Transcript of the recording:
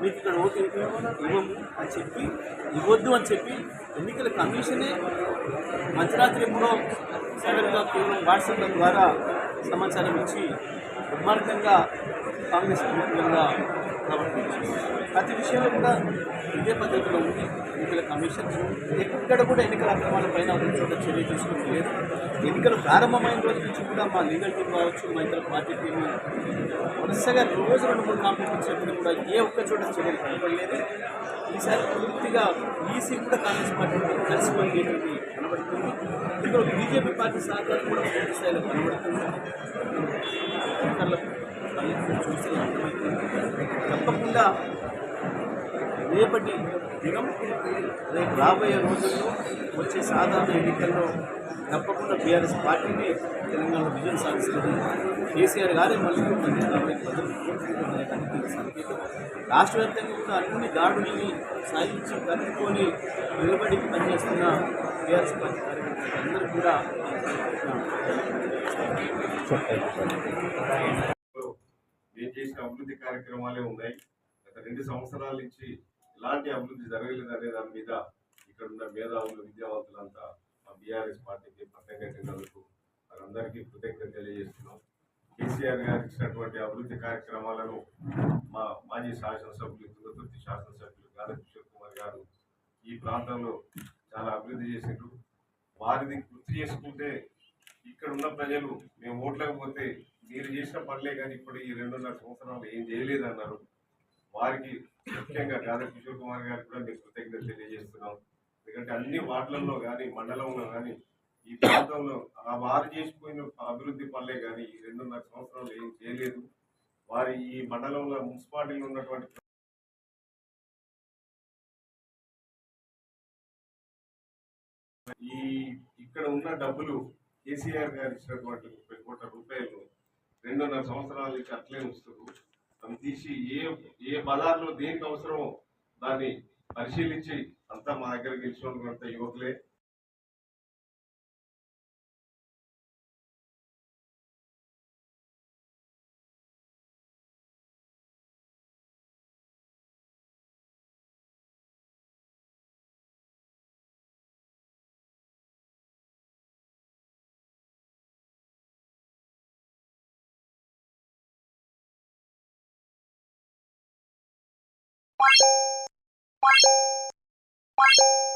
మీకు ఇక్కడ ఓటు ఇవ్వము అని చెప్పి ఇవ్వద్దు అని చెప్పి ఎన్నికల కమిషనే మధ్యరాత్రి ఎప్పుడో సడన్గా కేవలం వాట్సాప్ల ద్వారా సమాచారం ఇచ్చి దుర్మార్గంగా కాంగ్రెస్ విరుద్ధంగా ప్రవర్తించింది. ప్రతి విషయంలో కూడా ఇదే పద్ధతిలో ఉంది ఎన్నికల కమిషన్. ఎక్కడ కూడా ఎన్నికల అక్రమాలపైన చోట చర్య తీసుకోలేదు. ఎన్నికలు ప్రారంభమైన రోజు నుంచి కూడా మా లీగల్ టీం కావచ్చు, మా ఇతర పార్టీ టీం వరుసగా రోజు 2-3 కాంప్లైంట్లు చెప్పినా కూడా ఏ ఒక్క చోట చర్యలు కనపడలేదు. ఈసారి పూర్తిగా ఈసీ కూడా కాంగ్రెస్ పార్టీ కలిసిపోయేది కనబడుతుంది. ఇందులో బీజేపీ పార్టీ సహకారం కూడా పూర్తి స్థాయిలో కనబడుతుంది. చూసి అర్థమవుతుంది. తప్పకుండా రేపటి దినం రేపు రాబోయే రోజుల్లో వచ్చే సాధారణ ఎన్నికల్లో తప్పకుండా బీఆర్ఎస్ పార్టీని తెలంగాణలో విజయం సాధిస్తుంది. కేసీఆర్ గారే మళ్ళీ సంకేతం. రాష్ట్ర వ్యాప్తంగా కూడా అన్ని దాడుల్ని సాధించి కలుపుకొని నిలబడి పనిచేస్తున్న బీఆర్ఎస్ పార్టీ కార్యకర్తలందరూ కూడా మేము చేసిన అభివృద్ధి కార్యక్రమాలే ఉన్నాయి. గత 2 సంవత్సరాల నుంచి ఎలాంటి అభివృద్ధి జరగలేదు అనే దాని మీద ఇక్కడ ఉన్న మేధావులు విద్యావంతులంతా మా బీఆర్ఎస్ పార్టీకి ప్రత్యేకించినందుకు వారందరికీ కృతజ్ఞత తెలియజేస్తున్నాం. కేసీఆర్ గారు ఇచ్చినటువంటి అభివృద్ధి కార్యక్రమాలను మా మాజీ శాసనసభ్యులు తుంగతుర్తి శాసనసభ్యులు గాలి కిషోర్ కుమార్ గారు ఈ ప్రాంతంలో చాలా అభివృద్ధి చేసిండ్రు. వారిని గుర్తు చేసుకుంటే ఇక్కడ ఉన్న ప్రజలు మేము ఓట్లేకపోతే మీరు చేసిన పనులే కానీ ఇప్పుడు ఈ 2.5 సంవత్సరాలు ఏం చేయలేదన్నారు. వారికి ముఖ్యంగా గాలి కిషోర్ కుమార్ గారికి కూడా మేము కృతజ్ఞత తెలియజేస్తున్నాం. ఎందుకంటే అన్ని వార్డులలో కానీ మండలంలో కానీ ఈ ప్రాంతంలో వారు చేసిపోయిన అభివృద్ధి పనులే కానీ ఈ 2.5 సంవత్సరాలు ఏం చేయలేదు. వారి ఈ మండలంలో మున్సిపాలిటీలో ఉన్నటువంటి ఇక్కడ ఉన్న డబ్బులు కేసీఆర్ గారు ఇచ్చినటువంటి 30 కోట్ల రూపాయలు 2.5 సంవత్సరాల నుంచి అట్లే ఉంచుతారు. అవి తీసి ఏ బజార్లో దేనికి అవసరమో దాన్ని పరిశీలించి అంతా మా దగ్గర గెలిచినంత యువకులే. What?